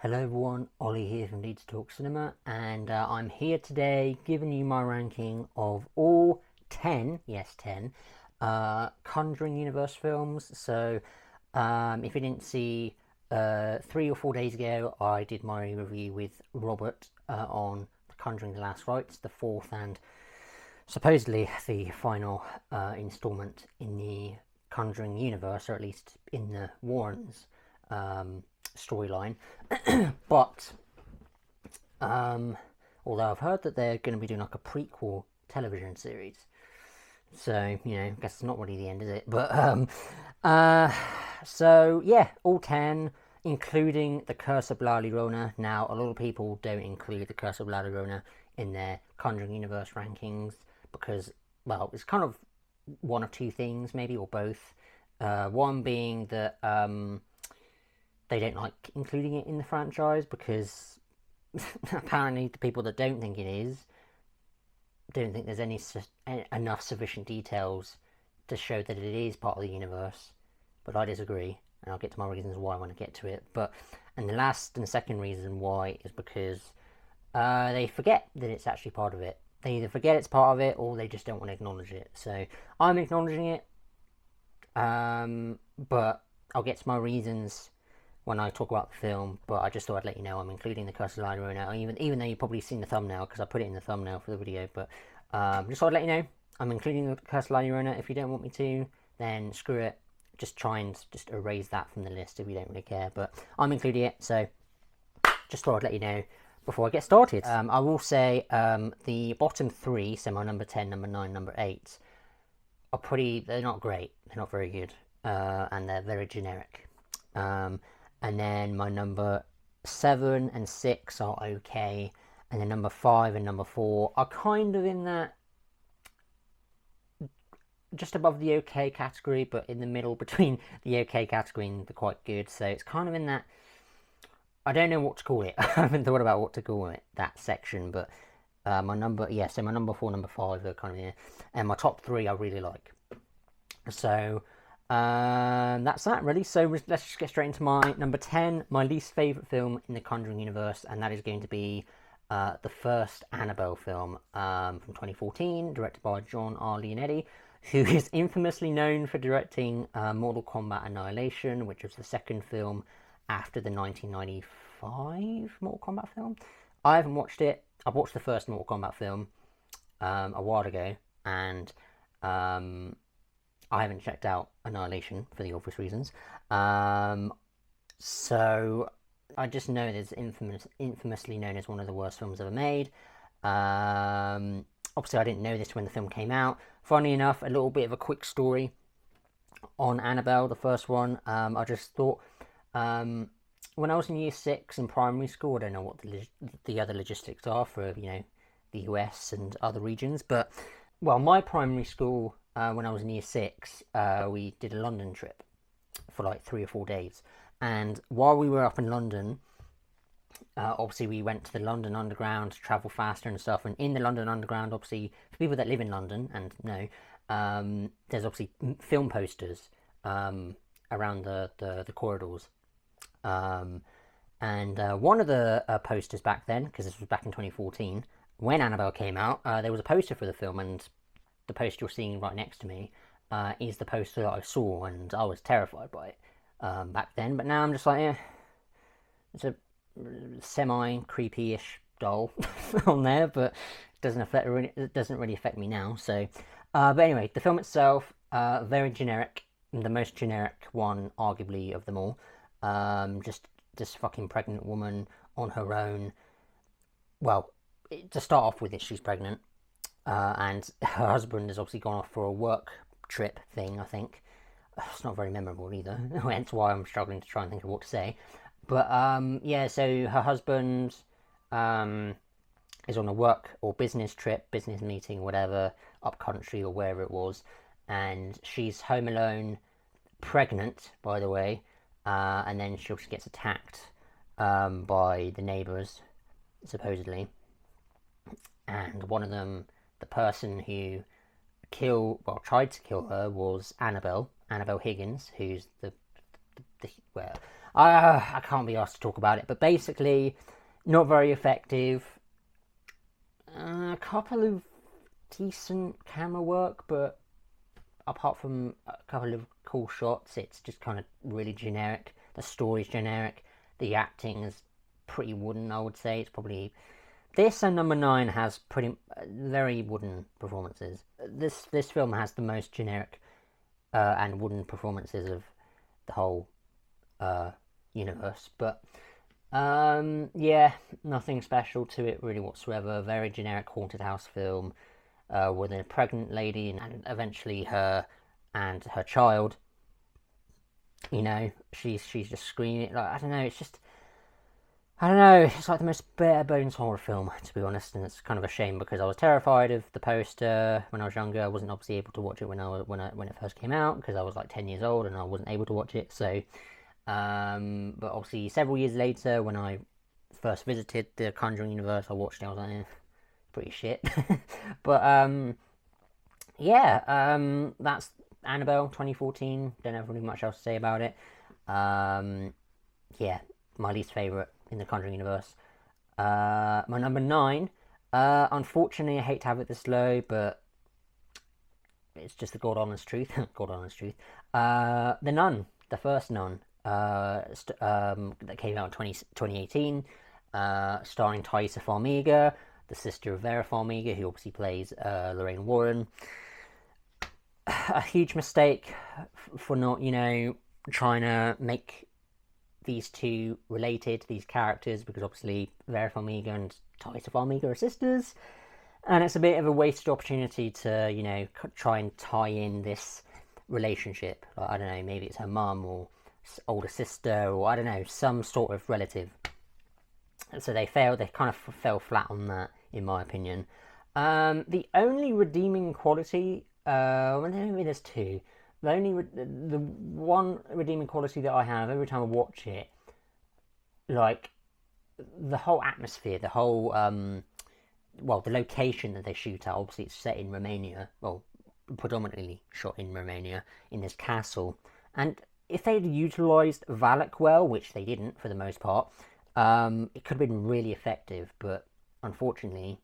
Hello everyone, Ollie here from 𝙃𝙗𝙚, and I'm here today giving you my ranking of all 10, yes 10, Conjuring Universe films. So if you didn't see, 3 or 4 days ago I did my review with Robert on The Conjuring the Last Rites, the fourth and supposedly the final installment in the Conjuring universe, or at least in the Warrens storyline. But although I've heard that they're going to be doing like a prequel television series, so you know, I guess it's not really the end, is it? But so yeah, all 10, including the Curse of Blah Llorona. Now, a lot of people don't include the Curse of Blah Llorona in their Conjuring Universe rankings because, well, it's kind of one of two things, maybe, or both. One being that they don't like including it in the franchise because apparently the people that don't think it is don't think there's enough sufficient details to show that it is part of the universe. But I disagree, and I'll get to my reasons why when I get to it. And the last and second reason why is because they forget that it's actually part of it. They either forget it's part of it or they just don't want to acknowledge it. So I'm acknowledging it, but I'll get to my reasons when I talk about the film. But I just thought I'd let you know I'm including the Curse of La Llorona, even though you've probably seen the thumbnail because I put it in the thumbnail for the video. But just thought I'd let you know I'm including the Curse of La Llorona. If you don't want me to, then screw it. Just try and just erase that from the list if you don't really care. But I'm including it, so just thought I'd let you know before I get started. I will say the bottom three, so my number 10, number 9, number 8, are they're not great. They're not very good, and they're very generic. And then my number 7 and 6 are okay, and then number 5 and number 4 are kind of in that just above the okay category, but in the middle between the okay category and the quite good. So it's kind of in that, I don't know what to call it. I haven't thought about what to call it, that section, but my number 4, number 5 are kind of in, and my top 3 I really like. So that's that really. So let's just get straight into my number 10, my least favourite film in the Conjuring universe, and that is going to be the first Annabelle film from 2014, directed by John R. Leonetti, who is infamously known for directing Mortal Kombat Annihilation, which was the second film after the 1995 Mortal Kombat film. I haven't watched it. I watched the first Mortal Kombat film a while ago, and I haven't checked out Annihilation for the obvious reasons. So I just know that it's infamously known as one of the worst films ever made. Obviously, I didn't know this when the film came out. Funny enough, a little bit of a quick story on Annabelle, the first one. I just thought, when I was in year 6 in primary school, I don't know what the other logistics are for, you know, the US and other regions, but, well, my primary school, when I was in year 6, we did a London trip for like 3 or 4 days. And while we were up in London, obviously we went to the London Underground to travel faster and stuff. And in the London Underground, obviously, for people that live in London and know, there's obviously film posters around the corridors. And one of the posters back then, because this was back in 2014, when Annabelle came out, there was a poster for the film, and the poster you're seeing right next to me is the poster that I saw, and I was terrified by it back then. But now I'm just like, it's a semi-creepy-ish doll on there, but it doesn't really affect me now. So, but anyway, the film itself, very generic, the most generic one, arguably, of them all. Just this fucking pregnant woman on her own. Well, to start off with, she's pregnant. And her husband has obviously gone off for a work trip thing, I think. It's not very memorable either, hence why I'm struggling to try and think of what to say. But, yeah, so her husband is on a work or business trip, business meeting, whatever, up country or wherever it was, and she's home alone, pregnant, by the way, and then she also gets attacked by the neighbours, supposedly. And one of them, the person who tried to kill her, was Annabelle Higgins, who's the well, I can't be asked to talk about it, but basically, not very effective. A couple of decent camera work, but apart from a couple of cool shots, it's just kind of really generic. The story's generic. The acting is pretty wooden, I would say. It's probably... This and number 9 has pretty very wooden performances. This film has the most generic and wooden performances of the whole universe. But yeah, nothing special to it really whatsoever. Very generic haunted house film with a pregnant lady and eventually her and her child. You know, she's just screaming. Like, I don't know. It's just... I don't know, it's like the most bare bones horror film, to be honest, and it's kind of a shame because I was terrified of the poster when I was younger. I wasn't obviously able to watch it when it first came out because I was like 10 years old and I wasn't able to watch it. So, but obviously several years later, when I first visited the Conjuring universe, I watched it. I was like, pretty shit. But yeah, that's Annabelle 2014. Don't have really much else to say about it. Yeah, my least favorite in the Conjuring universe. My number 9. Unfortunately, I hate to have it this low, but it's just the God honest truth. God honest truth. The Nun, the first Nun, that came out in 2018, starring 𝙁𝙗 𝙀𝙗, the sister of Vera 𝙀𝙗, who obviously plays Lorraine Warren. A huge mistake for not, you know, trying to make these two related, these characters, because obviously Vera 𝙀𝙗 and 𝙁𝙗 𝙀𝙗 are sisters, and it's a bit of a wasted opportunity to, you know, try and tie in this relationship. Like, I don't know, maybe it's her mum or older sister, or I don't know, some sort of relative. And so they kind of fell flat on that, in my opinion. The only redeeming quality, well, maybe there's two. The one redeeming quality that I have every time I watch it, like the whole atmosphere, the whole well, the location that they shoot at. Obviously, it's set in Romania. Well, predominantly shot in Romania, in this castle. And if they'd utilised Valak well, which they didn't for the most part, it could have been really effective. But unfortunately,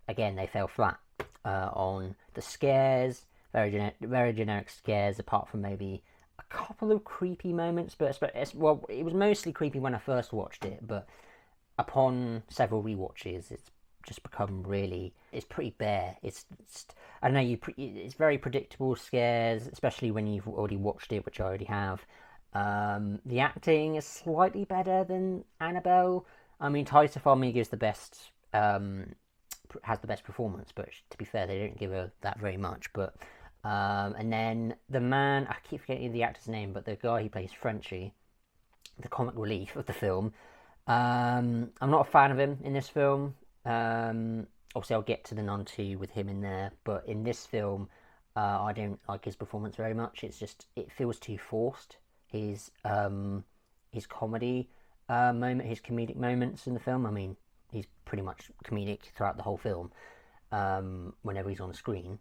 again, they fell flat on the scares. Very generic scares, apart from maybe a couple of creepy moments. But well, it was mostly creepy when I first watched it, but upon several rewatches, it's just become really... It's pretty bare. It's I don't know. It's very predictable scares, especially when you've already watched it, which I already have. The acting is slightly better than Annabelle. I mean, 𝙁𝙗 𝙀𝙗 is the best. Has the best performance, but to be fair, they don't give her that very much. But and then the man, I keep forgetting the actor's name, but the guy who plays Frenchie, the comic relief of the film, I'm not a fan of him in this film. Obviously I'll get to the Nun 2 with him in there, but in this film, I don't like his performance very much. It's just, it feels too forced. His comedy his comedic moments in the film, I mean, he's pretty much comedic throughout the whole film, whenever he's on screen.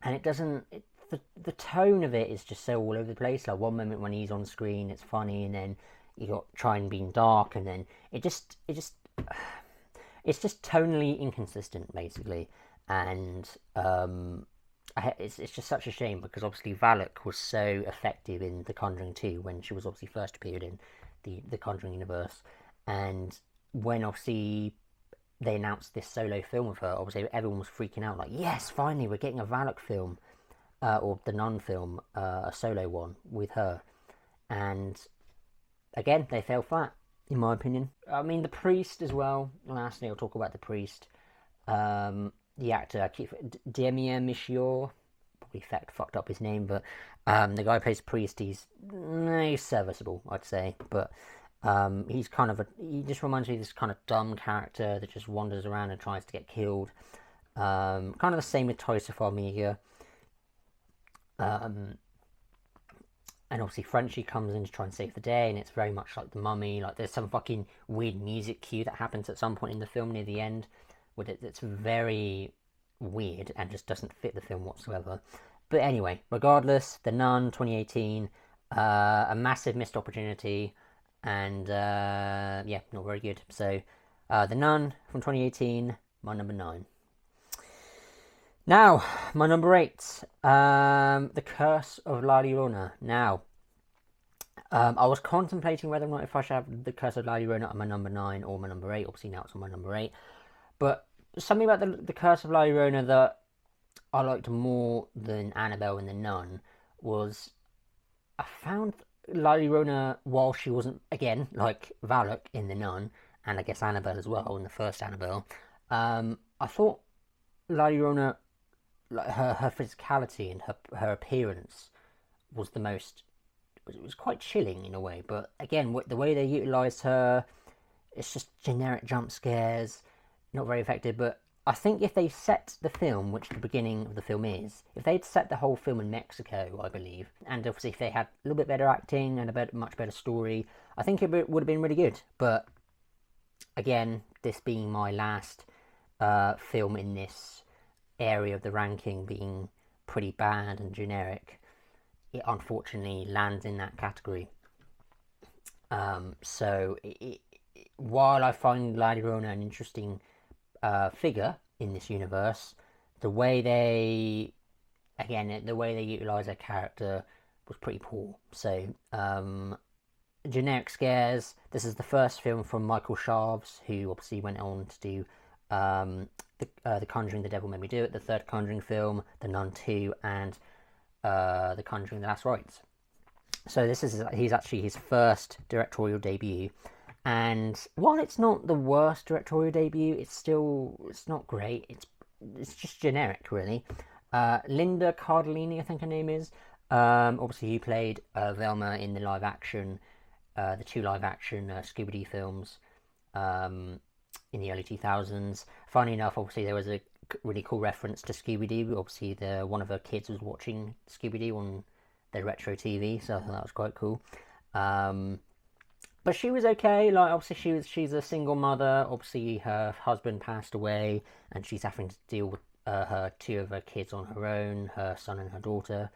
And it doesn't... the tone of it is just so all over the place. Like, one moment when he's on screen, it's funny, and then you got Trying Being Dark, and then it's just tonally inconsistent, basically. And it's just such a shame, because obviously Valak was so effective in The Conjuring 2 when she was obviously first appeared in the Conjuring universe. And when obviously they announced this solo film of her, obviously everyone was freaking out, like, yes, finally we're getting a Valak film, or the Nun film, a solo one with her. And again, they fell flat, in my opinion. I mean, the priest as well. Lastly, I'll talk about the priest. The actor, 𝙇𝙗𝙗, probably fucked up his name, but the guy who plays priest, he's serviceable, I'd say. But he's kind of he just reminds me of this kind of dumb character that just wanders around and tries to get killed. Kind of the same with 𝙁𝙗 𝙀𝙗. And obviously Frenchie comes in to try and save the day, and it's very much like The Mummy. Like, there's some fucking weird music cue that happens at some point in the film near the end, with it's very weird and just doesn't fit the film whatsoever. But anyway, regardless, The Nun 2018, a massive missed opportunity, and yeah, not very good. So The Nun from 2018, my number 9. Now, my number 8, The Curse of La Llorona. Now, I was contemplating whether or not if I should have The Curse of La Llorona on my number 9 or my number 8. Obviously now it's on my number 8. But something about the Curse of La Llorona that I liked more than Annabelle and The Nun was I found La Llorona, while she wasn't, again, like Valak in The Nun, and I guess Annabelle as well in the first Annabelle, I thought La Llorona, like her physicality and her appearance was the most, it was quite chilling in a way. But again, the way they utilised her, it's just generic jump scares, not very effective. But I think if they set the film, which the beginning of the film is, if they'd set the whole film in Mexico, I believe, and obviously if they had a little bit better acting and a much better story, I think it would have been really good. But again, this being my last film in this area of the ranking, being pretty bad and generic, it unfortunately lands in that category. So while I find La Llorona an interesting figure in this universe, the way they utilize their character was pretty poor. So generic scares. This is the first film from Michael Chaves, who obviously went on to do the Conjuring, The Devil Made Me Do It, the third Conjuring film, The Nun 2, and The Conjuring, The Last Rites. So he's actually his first directorial debut. And while it's not the worst directorial debut, it's not great. It's just generic, really. Linda Cardellini, I think her name is. Obviously, he played Velma in the the 2 live-action Scooby-Doo films in the early 2000s. Funny enough, obviously, there was a really cool reference to Scooby-Doo. Obviously, one of her kids was watching Scooby-Doo on their retro TV, so I thought that was quite cool. But she was okay. Like, obviously, she's a single mother. Obviously, her husband passed away, and she's having to deal with her 2 of her kids on her own, her son and her daughter.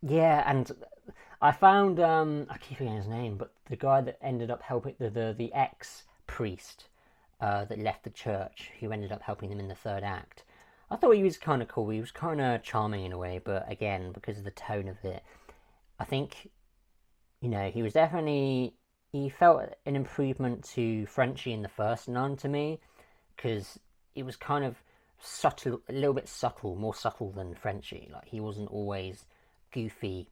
Yeah, and I found I keep forgetting his name, but the guy that ended up helping the ex-priest that left the church, who ended up helping them in the 3rd act. I thought he was kind of cool. He was kind of charming in a way, but again, because of the tone of it, I think, he felt an improvement to Frenchie in the first Nun to me, because it was kind of subtle, a little bit subtle, more subtle than Frenchie. Like, he wasn't always goofy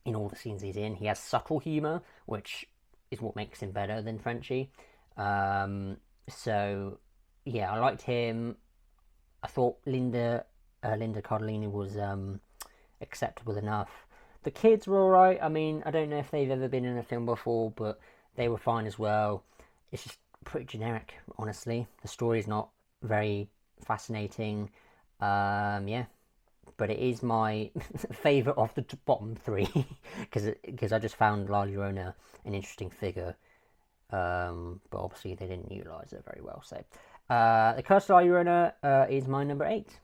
in all the scenes he's in. He has subtle humour, which is what makes him better than Frenchie. So, yeah, I liked him. I thought Linda Cardellini was acceptable enough. The kids were alright. I mean, I don't know if they've ever been in a film before, but they were fine as well. It's just pretty generic, honestly. The story's not very fascinating. Yeah, but it is my favourite of the bottom 3 because I just found La Llorona an interesting figure. But obviously they didn't utilise it very well. So The Curse of La Llorona is my number 8.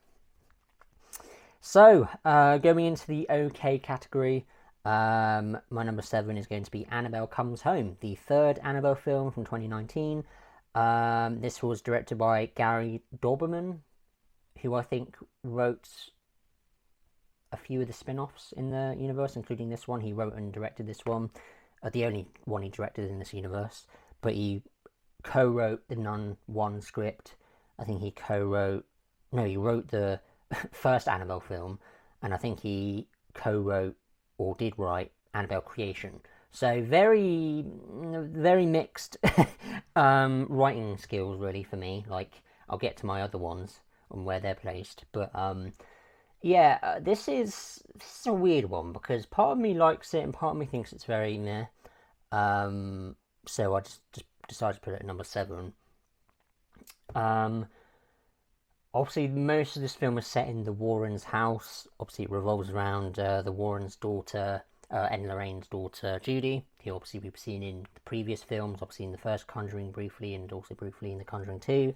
So, going into the OK category, my number 7 is going to be Annabelle Comes Home, the 3rd Annabelle film from 2019. This was directed by Gary Dauberman, who I think wrote a few of the spin-offs in the universe, including this one. He wrote and directed this one, the only one he directed in this universe. But he co-wrote the Nun 1 script. I think he wrote the first Annabelle film, and I think he co-wrote or did write Annabelle Creation. So very, very mixed writing skills, really, for me. Like, I'll get to my other ones and where they're placed. But yeah, this is a weird one because part of me likes it and part of me thinks it's very meh. So I just decided to put it at number 7. Obviously, most of this film is set in the Warrens' house. Obviously, it revolves around the Warrens' daughter, Ed Lorraine's daughter, Judy, who obviously we've seen in the previous films, obviously in the first Conjuring briefly, and also briefly in the Conjuring 2.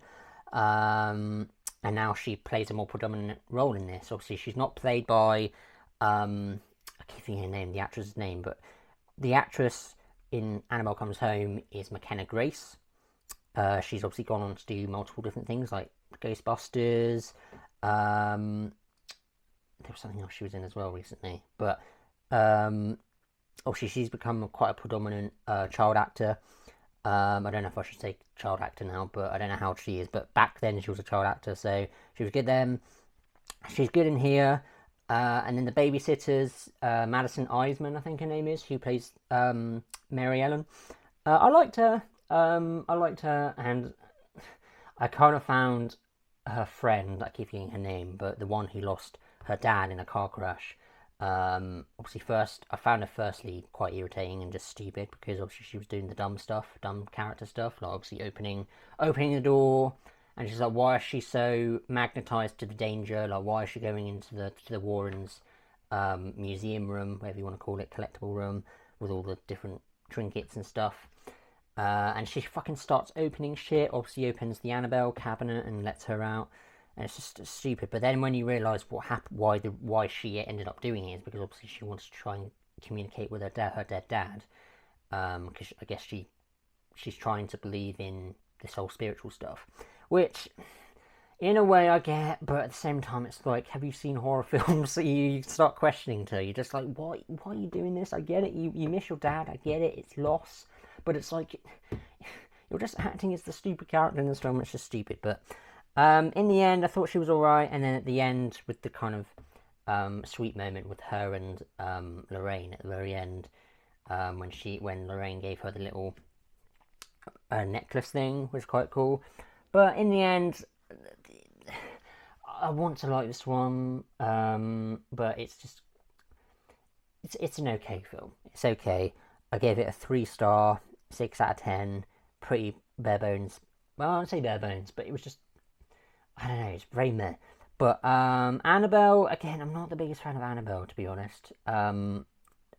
And and now she plays a more predominant role in this. Obviously, she's not played by, I keep thinking her name, the actress's name, but the actress in Annabelle Comes Home is McKenna Grace. She's obviously gone on to do multiple different things, like Ghostbusters. There was something else she was in as well recently, but obviously she's become quite a predominant child actor. I don't know if I should say child actor now, but I don't know how old she is. But back then she was a child actor, so she was good then. She's good in here. And then the babysitters, Madison Iseman, I think her name is, who plays Mary Ellen. I liked her. And I kind of found her friend, I keep forgetting her name, but the one who lost her dad in a car crash. Obviously I found her firstly quite irritating and just stupid, because obviously she was doing the dumb character stuff, like obviously opening the door, and she's like, why is she so magnetized to the danger? Like, why is she going into the Warrens' museum room, whatever you want to call it, collectible room, with all the different trinkets and stuff? And she fucking starts opening shit. Obviously opens the Annabelle cabinet and lets her out. And it's just stupid. But then when you realise what happened, why she ended up doing it, is because obviously she wants to try and communicate with her dead dad. Because I guess she's trying to believe in this whole spiritual stuff, which in a way I get, but at the same time it's like, have you seen horror films? So you start questioning to her. You're just like, why are you doing this? I get it. You miss your dad. I get it. It's loss. But it's like, you're just acting as the stupid character in this film. It's just stupid. But in the end, I thought she was alright. And then at the end, with the kind of sweet moment with her and Lorraine at the very end, when Lorraine gave her the little necklace thing, was quite cool. But in the end, I want to like this one, but it's just, it's an okay film. It's okay. I gave it a 3-star, 6 out of 10, pretty bare bones. Well, I don't say bare bones, but it was just, I don't know, it's very meh. But Annabelle, again, I'm not the biggest fan of Annabelle, to be honest. As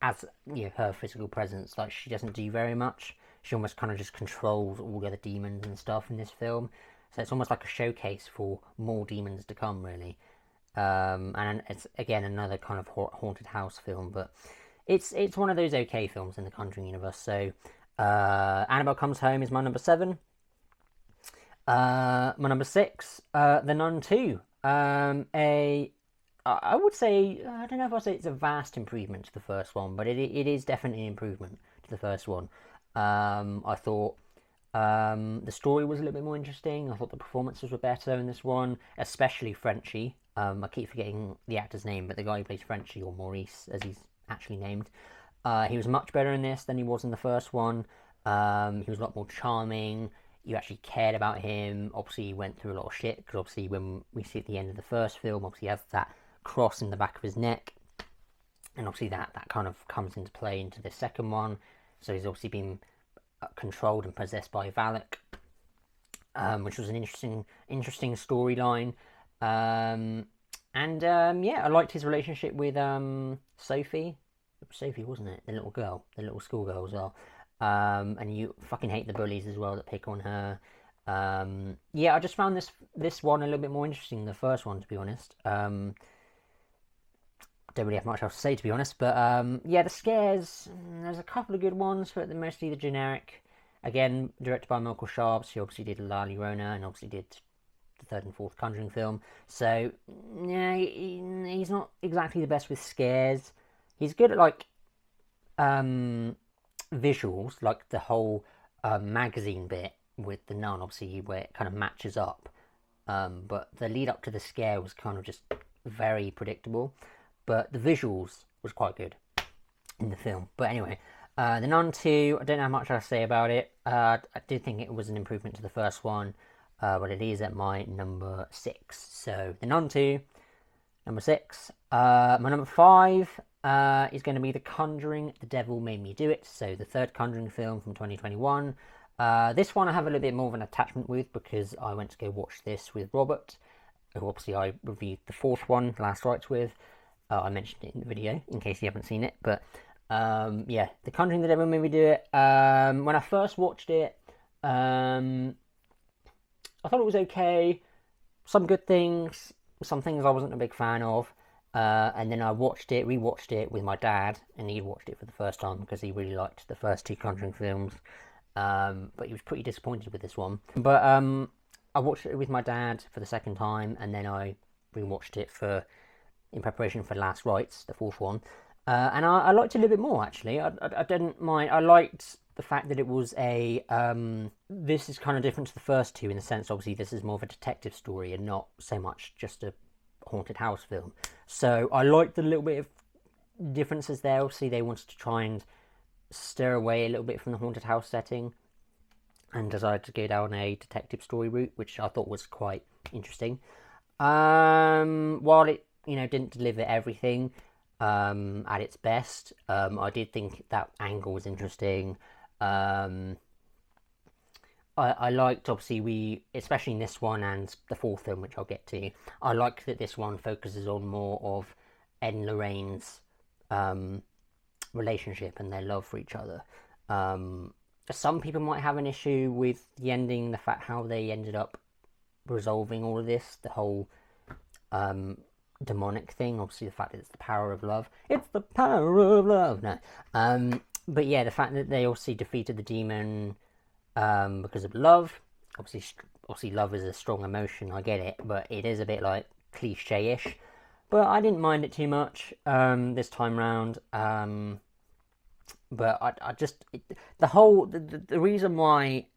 her physical presence, like, she doesn't do very much. She almost kind of just controls all the other demons and stuff in this film. So it's almost like a showcase for more demons to come, really. And it's, again, another kind of haunted house film, but it's one of those okay films in the Conjuring universe. So Annabelle Comes Home is my number 7. My number 6, The Nun 2. I would say, I don't know if I'll say it's a vast improvement to the first one, but it is definitely an improvement to the first one. I thought the story was a little bit more interesting. I thought the performances were better in this one, especially Frenchie. I keep forgetting the actor's name, but the guy who plays Frenchie, or Maurice as he's actually named, he was much better in this than he was in the first one. He was a lot more charming. You actually cared about him. Obviously he went through a lot of shit, because obviously when we see at the end of the first film, obviously he has that cross in the back of his neck, and obviously that kind of comes into play into the second one. So he's obviously been controlled and possessed by Valak, which was an interesting storyline. Yeah, I liked his relationship with Sophie. Sophie, wasn't it? The little girl, the little schoolgirl as well. And you fucking hate the bullies as well that pick on her. Yeah, I just found this one a little bit more interesting than the first one, to be honest. Don't really have much else to say, to be honest, but yeah, the scares, there's a couple of good ones, but they're mostly the generic. Again, directed by Michael Sharps, who obviously did La Llorona and obviously did the third and fourth Conjuring film. So yeah, he's not exactly the best with scares. He's good at like visuals, like the whole magazine bit with the nun, obviously, where it kind of matches up. But the lead up to the scare was kind of just very predictable. But the visuals was quite good in the film. But anyway, The Nun 2, I don't know how much I'll say about it. I did think it was an improvement to the first one, but it is at my number 6. So, The Nun 2, number 6. My number 5 is going to be The Conjuring, The Devil Made Me Do It. So, the third Conjuring film from 2021. This one I have a little bit more of an attachment with, because I went to go watch this with Robert, who obviously I reviewed the fourth one, Last Rites, with. I mentioned it in the video, in case you haven't seen it, but yeah, The Conjuring, The Devil Made Me Do It. When I first watched it, I thought it was okay. some good things, some things I wasn't a big fan of. And then I rewatched it with my dad, and he watched it for the first time because he really liked the first two Conjuring films. But he was pretty disappointed with this one. But I watched it with my dad for the second time, and then I rewatched it in preparation for Last Rites, the fourth one. And I liked it a little bit more, actually. I didn't mind. I liked the fact that it was this is kind of different to the first two in the sense, obviously, this is more of a detective story and not so much just a haunted house film. So I liked the little bit of differences there. Obviously, they wanted to try and stir away a little bit from the haunted house setting and decided to go down a detective story route, which I thought was quite interesting. While it, didn't deliver everything at its best, I did think that angle was interesting. I liked, obviously, especially in this one and the fourth film, which I'll get to, I like that this one focuses on more of Ed and Lorraine's relationship and their love for each other. Some people might have an issue with the ending, the fact how they ended up resolving all of this, the whole demonic thing, obviously the fact that it's the power of love. It's the power of love! No. But yeah, the fact that they obviously defeated the demon because of love. Obviously love is a strong emotion, I get it, but it is a bit like cliche-ish. But I didn't mind it too much this time round. But I just the reason why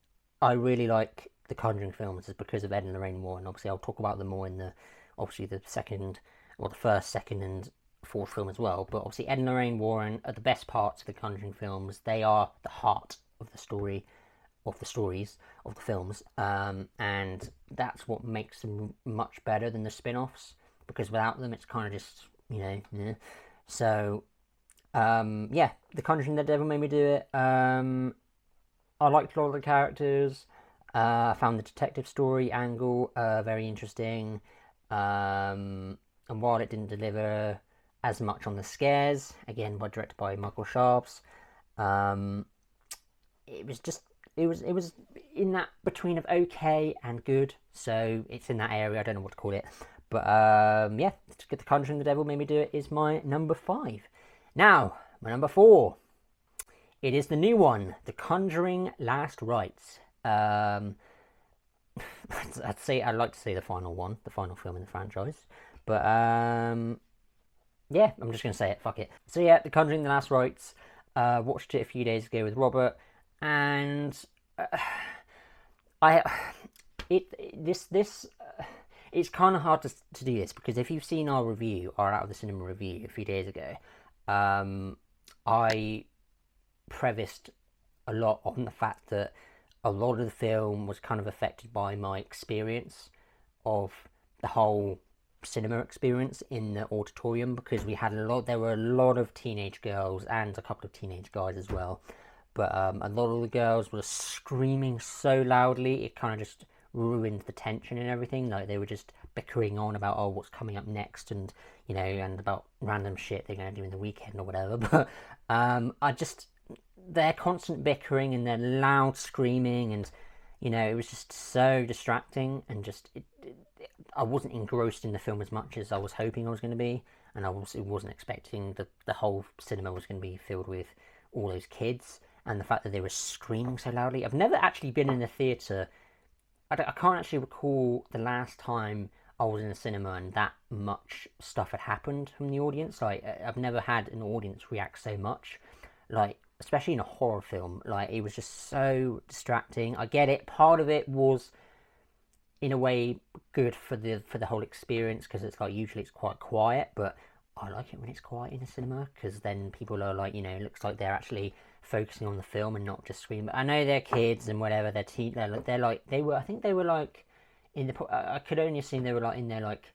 I really like the Conjuring films is because of Ed and Lorraine Warren. Obviously, I'll talk about them more in the first, second, and fourth film as well. But obviously, Ed and Lorraine Warren are the best parts of the Conjuring films. They are the heart of the stories of the films, and that's what makes them much better than the spin-offs. Because without them, it's kind of just So, yeah, The Conjuring, The Devil Made Me Do It. I liked a lot of the characters. I found the detective story angle very interesting. And while it didn't deliver as much on the scares, again, directed by Michael Sharps, it was in that between of okay and good. So it's in that area. I don't know what to call it. But yeah, The Conjuring, The Devil Made Me Do It is my number 5. Now, my number 4. It is the new one, The Conjuring Last Rites. I'd like to say the final one, the final film in the franchise. But yeah, I'm just going to say it, fuck it. So yeah, The Conjuring, The Last Rites. Watched it a few days ago with Robert, and it's kind of hard to do this, because if you've seen our Out of the Cinema review a few days ago, I prefaced a lot on the fact that a lot of the film was kind of affected by my experience of the whole cinema experience in the auditorium, because there were a lot of teenage girls and a couple of teenage guys as well, but a lot of the girls were screaming so loudly it kind of just ruined the tension and everything. Like, they were just bickering on about what's coming up next, and and about random shit they're going to do in the weekend or whatever. But their constant bickering and their loud screaming, and it was just so distracting, and I wasn't engrossed in the film as much as I was hoping I was going to be, and I wasn't expecting the whole cinema was going to be filled with all those kids, and the fact that they were screaming so loudly. I've never actually been in a theatre. I can't actually recall the last time I was in a cinema and that much stuff had happened from the audience. Like, I've never had an audience react so much, like, especially in a horror film. Like, it was just so distracting. I get it. Part of it was, in a way, good for the whole experience, because it's like, usually it's quite quiet, but I like it when it's quiet in a cinema, because then people are like, it looks like they're actually focusing on the film and not just screaming. But I know they're kids and whatever. I think they were like I could only assume they were like in their like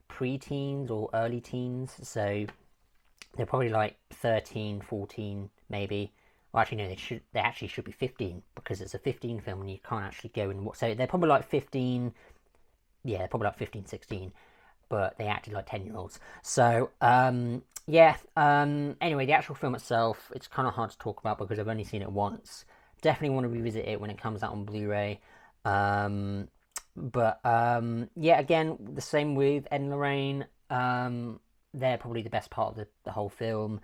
pre-teens or early teens, so they're probably like 13, 14 maybe. Well, actually no, they actually should be 15, because it's a 15 film and you can't actually go and watch. So they're probably like 15. Yeah, they're probably like 15, 16, but they acted like 10-year-olds. So yeah, anyway, the actual film itself, it's kind of hard to talk about because I've only seen it once. Definitely want to revisit it when it comes out on Blu-ray. But yeah, again, the same with Ed and Lorraine. They're probably the best part of the whole film,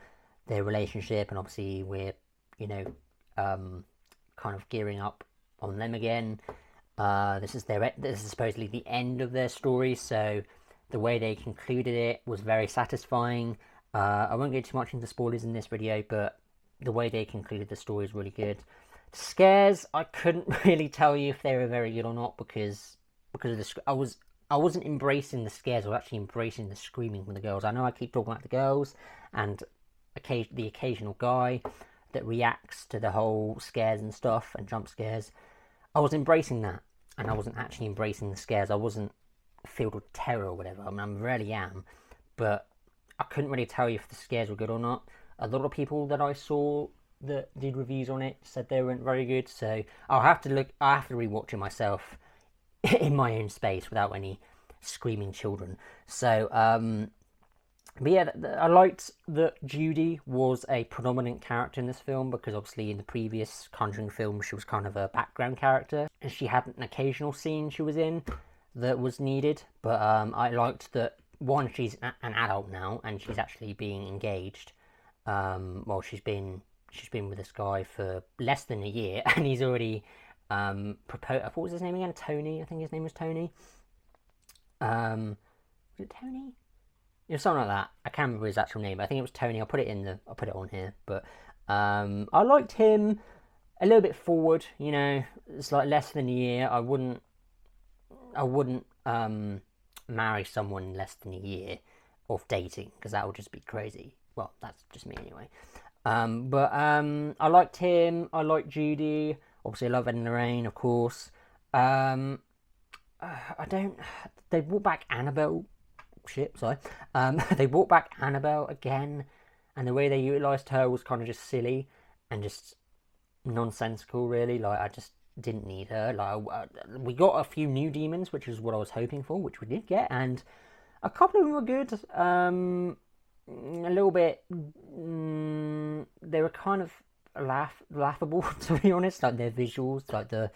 their relationship, and obviously we're, you know, kind of gearing up on them again. This is supposedly the end of their story, so the way they concluded it was very satisfying. I won't go too much into spoilers in this video, but the way they concluded the story is really good. Scares, I couldn't really tell you if they were very good or not because of the I wasn't embracing the scares. I was actually embracing the screaming from the girls. I know I keep talking about the girls and the occasional guy that reacts to the whole scares and stuff and jump scares. I was embracing that, and I wasn't actually embracing the scares. I wasn't filled with terror or whatever. I mean, I rarely am, but I couldn't really tell you if the scares were good or not. A lot of people that I saw that did reviews on it said they weren't very good, so I have to rewatch it myself in my own space without any screaming children. So but yeah, I liked that Judy was a predominant character in this film, because obviously in the previous Conjuring film she was kind of a background character, and she had an occasional scene she was in that was needed. But I liked that, one, she's an adult now and she's actually being engaged. Well, she's been with this guy for less than a year, and he's already proposed. What was his name again? Tony. I think his name was Tony. Was it Tony? You know, something like that. I can't remember his actual name, but I think it was Tony. I'll put it on here. But I liked him a little bit forward. You know, it's like less than a year. I wouldn't marry someone in less than a year of dating, because that would just be crazy. Well, that's just me anyway. But I liked him. I liked Judy. Obviously, I love Ed and Lorraine, of course. They brought back Annabelle. They brought back Annabelle again, and the way they utilised her was kind of just silly and just nonsensical, really. Like, I just didn't need her. Like, we got a few new demons, which is what I was hoping for, which we did get, and a couple of them were good. A little bit, they were kind of laughable, to be honest. Like, their visuals, like the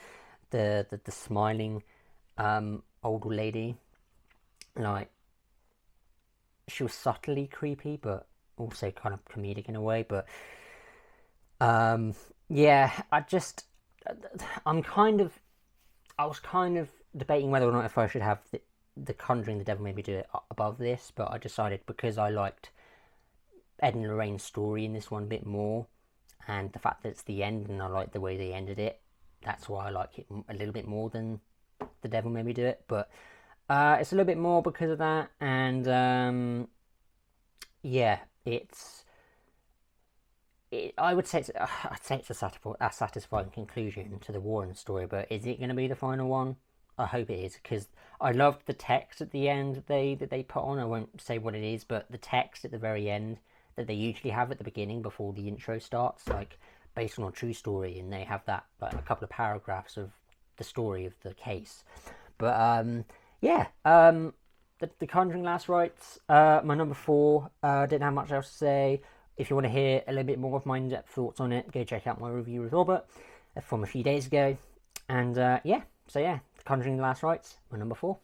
smiling older lady, like, she was subtly creepy but also kind of comedic in a way. But yeah, I was kind of debating whether or not if I should have the Conjuring the Devil Made Me Do It above this, but I decided, because I liked Ed and Lorraine's story in this one a bit more, and the fact that it's the end and I like the way they ended it, that's why I like it a little bit more than The Devil Made Me Do It. But it's a little bit more because of that, and yeah, I would say it's a satisfying conclusion to the Warren story. But is it going to be the final one? I hope it is, because I loved the text at the end that they put on. I won't say what it is, but the text at the very end that they usually have at the beginning before the intro starts, like, based on a true story, and they have that, like, a couple of paragraphs of the story of the case. But yeah, the Conjuring Last Rites, my number 4. Didn't have much else to say. If you want to hear a little bit more of my in-depth thoughts on it, go check out my review with Robert from a few days ago. And yeah, so yeah, The Conjuring Last Rites, my number 4.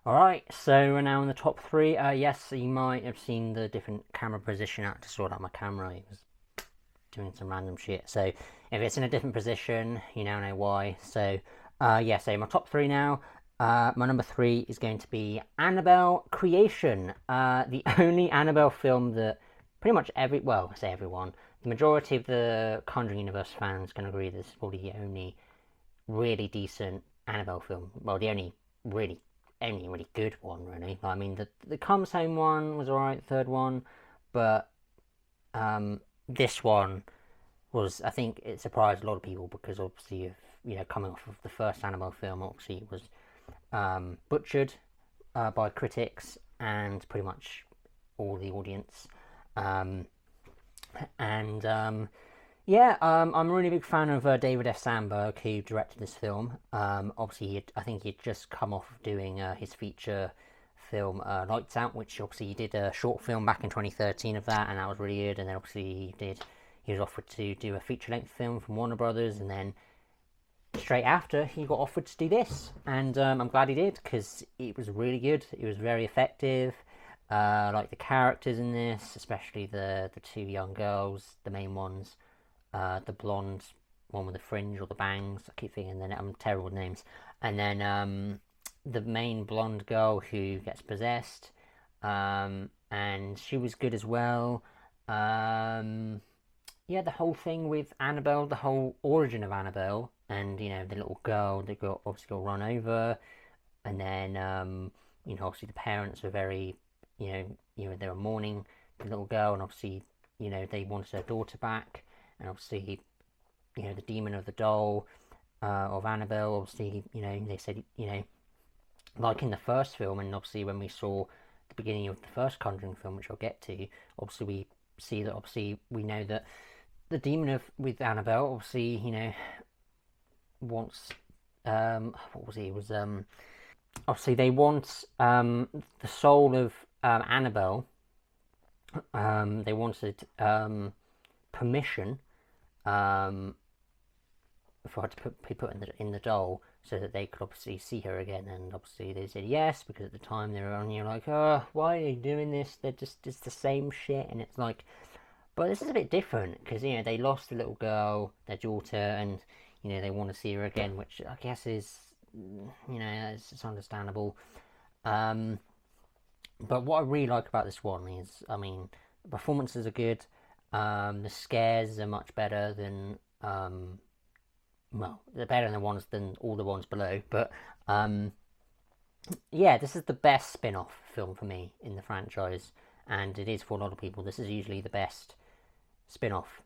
Alright, so we're now in the top 3. Yes, you might have seen the different camera position. I had to sort out my camera. It was doing some random shit. So if it's in a different position, you now know why. So yeah, so my top 3 now. My number 3 is going to be Annabelle Creation. The only Annabelle film that pretty much everyone, the majority of the Conjuring Universe fans can agree this is probably the only really decent Annabelle film. Well, the only really good one, really. I mean, the Comes Home one was alright, the third one, but this one was, I think it surprised a lot of people, because obviously, coming off of the first Annabelle film, obviously it was butchered by critics and pretty much all the audience. Yeah, I'm a really big fan of David F. Sandberg, who directed this film. Obviously, I think he'd just come off of doing his feature film Lights Out, which obviously he did a short film back in 2013 of that, and that was really good. And then obviously he was offered to do a feature-length film from Warner Brothers, and then straight after, he got offered to do this, and I'm glad he did, because it was really good. It was very effective. Like the characters in this, especially the two young girls, the main ones, the blonde one with the fringe or the bangs. I keep thinking I'm terrible with names. And then the main blonde girl who gets possessed, and she was good as well. Yeah, the whole thing with Annabelle, the whole origin of Annabelle, and the little girl that obviously got run over, and then obviously the parents were very they were mourning the little girl, and obviously they wanted their daughter back, and obviously the demon of the doll of Annabelle, obviously they said like in the first film, and obviously when we saw the beginning of the first Conjuring film, which I'll get to, obviously we see that we know that the demon with Annabelle, obviously wants what was he? It was obviously they want the soul of Annabelle. They wanted permission for her to be put in the doll, so that they could obviously see her again. And obviously they said yes, because at the time they were only like, oh, why are they doing this? They're just the same shit. And it's like, but this is a bit different, because they lost the little girl, their daughter, and they want to see her again, which I guess is it's understandable. But what I really like about this one is, I mean, the performances are good. The scares are much better than well, they're better than all the ones below. But yeah, this is the best spin-off film for me in the franchise, and it is for a lot of people. This is usually the best spin-off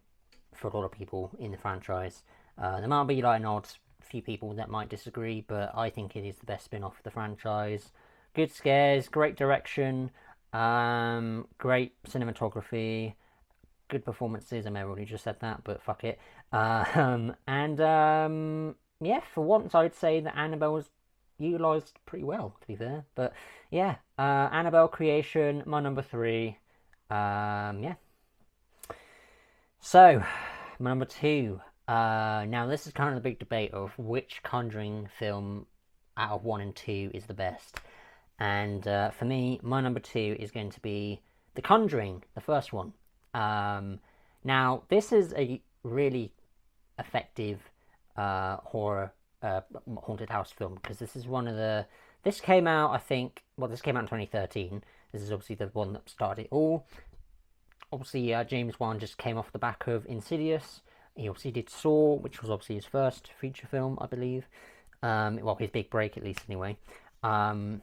for a lot of people in the franchise. There might be like an odd few people that might disagree, but I think it is the best spin-off of the franchise. Good scares, great direction, great cinematography, good performances. I may have already just said that, but fuck it. And yeah, for once I'd say that Annabelle was utilised pretty well, to be fair. But yeah, Annabelle Creation, my number 3. Yeah. So, my number 2. Now this is kind of the big debate of which Conjuring film out of 1 and 2 is the best. And for me, my number 2 is going to be The Conjuring, the first one. Now, this is a really effective horror haunted house film, because this is one of the... This came out, I think... Well, this came out in 2013. This is obviously the one that started it all. Obviously, James Wan just came off the back of Insidious. He obviously did Saw, which was obviously his first feature film, I believe. Well, his big break, at least, anyway. And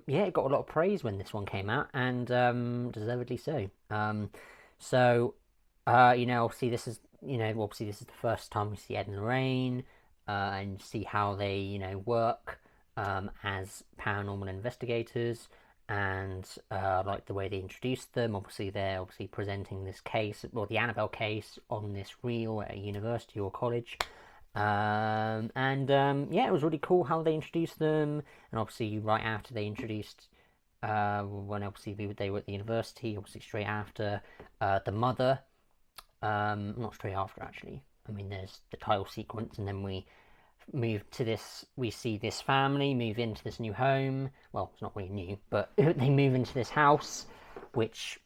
yeah, it got a lot of praise when this one came out, and deservedly so. So obviously this is obviously this is the first time we see Ed and Lorraine, and see how they work as paranormal investigators, and like the way they introduced them. Obviously they're presenting this case, well, the Annabelle case, on this reel at a university or college. Yeah, it was really cool how they introduced them, and obviously right after they introduced, when obviously they were at the university, obviously straight after, the mother, not straight after actually, I mean there's the title sequence, and then we move to this, we see this family move into this new home. Well, it's not really new, but they move into this house, which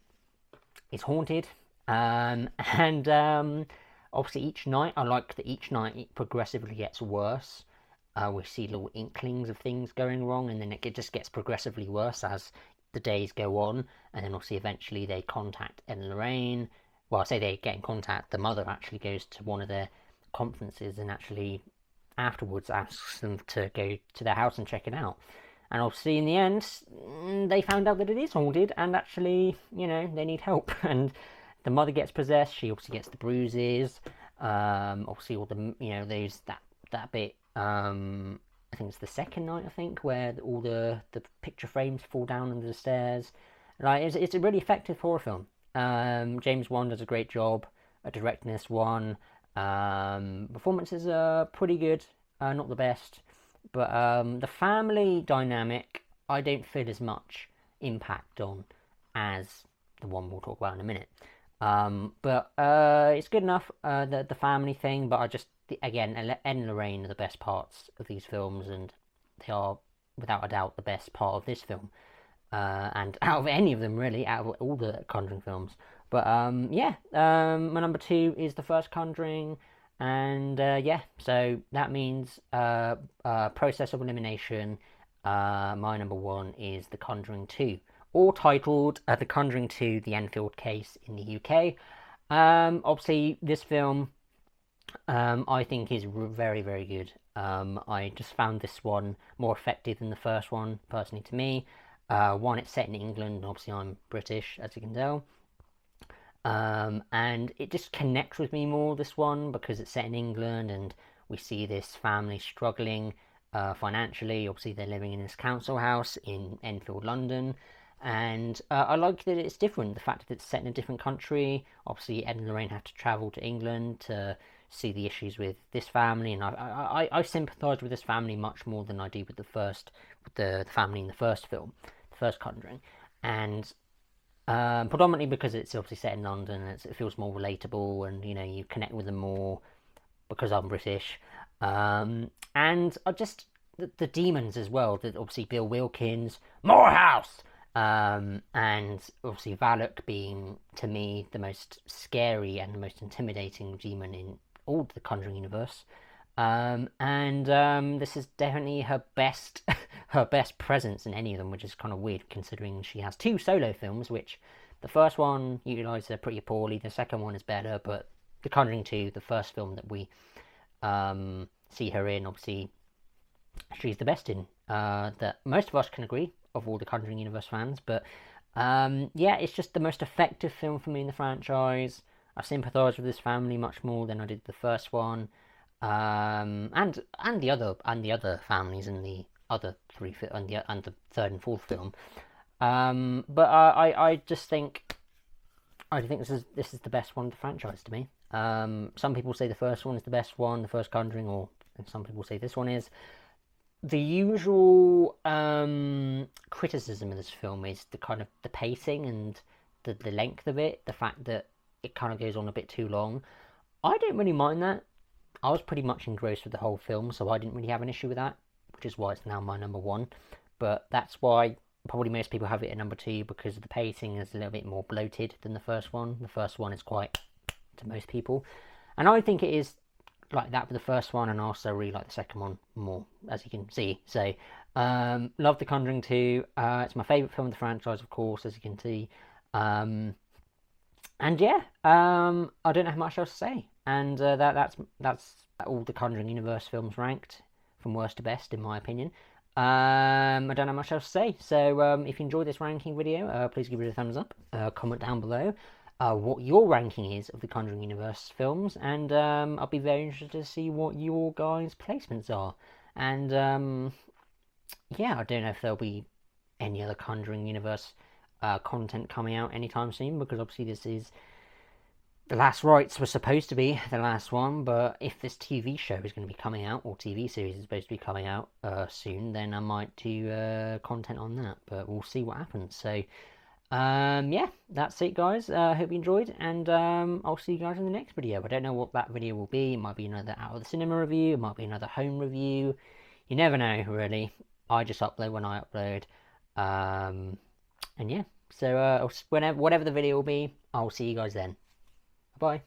is haunted, obviously each night, I like that each night it progressively gets worse. We see little inklings of things going wrong, and then it just gets progressively worse as the days go on, and then obviously eventually they contact Ed and Lorraine. Well, I say they get in contact, the mother actually goes to one of their conferences and actually afterwards asks them to go to their house and check it out. And obviously in the end, they found out that it is haunted, and actually, they need help. And the mother gets possessed, she obviously gets the bruises, obviously all the, there's that bit, I think it's the second night, where all the picture frames fall down under the stairs. Like, it's a really effective horror film. James Wan does a great job at directing this one. Performances are pretty good, not the best, but the family dynamic I don't feel as much impact on as the one we'll talk about in a minute. But it's good enough, the family thing, but again, Ed and Lorraine are the best parts of these films, and they are without a doubt the best part of this film, and out of any of them really, out of all the Conjuring films. But yeah, my number 2 is the first Conjuring, and yeah, so that means process of elimination. My number 1 is The Conjuring 2, or titled The Conjuring 2: The Enfield Case in the UK. Obviously, this film I think is very, very good. I just found this one more effective than the first one, personally, to me. One, it's set in England, and obviously I'm British, as you can tell. And it just connects with me more, this one, because it's set in England, and we see this family struggling financially. Obviously, they're living in this council house in Enfield, London. And I like that it's different, the fact that it's set in a different country. Obviously, Ed and Lorraine have to travel to England to see the issues with this family, and I sympathise with this family much more than I do with the family in the first film, the first Conjuring. And predominantly because it's obviously set in London, and it feels more relatable, and you connect with them more because I'm British. And I just the demons as well. That obviously Bill Wilkins, Morehouse. And obviously Valak being, to me, the most scary and the most intimidating demon in all the Conjuring universe. This is definitely her best her best presence in any of them, which is kind of weird considering she has 2 solo films, which the first one utilised her pretty poorly, the second one is better, but The Conjuring 2, the first film that we see her in, obviously she's the best in, that most of us can agree, of all the Conjuring universe fans. But yeah, it's just the most effective film for me in the franchise. I sympathise with this family much more than I did the first one, and the other families in the other 3 and the third and fourth film. But I just think this is the best one of the franchise to me. Some people say the first one is the best one, the first Conjuring, or some people say this one is. The usual criticism of this film is the pacing and the length of it, the fact that it kind of goes on a bit too long. I don't really mind that. I was pretty much engrossed with the whole film, so I didn't really have an issue with that, which is why it's now my number 1. But that's why probably most people have it at number 2, because the pacing is a little bit more bloated than the first one. The first one is quite, to most people, and I think it is like that for the first one, and also really like the second one more, as you can see. So love The Conjuring 2. It's my favourite film of the franchise, of course, as you can see. And yeah, I don't have much else to say. And that's all the Conjuring universe films ranked from worst to best, in my opinion. I don't have much else to say. So if you enjoyed this ranking video, please give it a thumbs up. Comment down below what your ranking is of the Conjuring universe films, and I'll be very interested to see what your guys' placements are. And yeah, I don't know if there'll be any other Conjuring universe content coming out anytime soon, because obviously this is the last rites were supposed to be the last one, but if this TV show is going to be coming out, or TV series is supposed to be coming out soon, then I might do content on that, but we'll see what happens. So yeah, that's it, guys. Hope you enjoyed, and I'll see you guys in the next video. I don't know what that video will be. It might be another Out of the Cinema review, it might be another home review. You never know, really. I just upload when I upload. And yeah, so whatever the video will be, I'll see you guys then. Bye.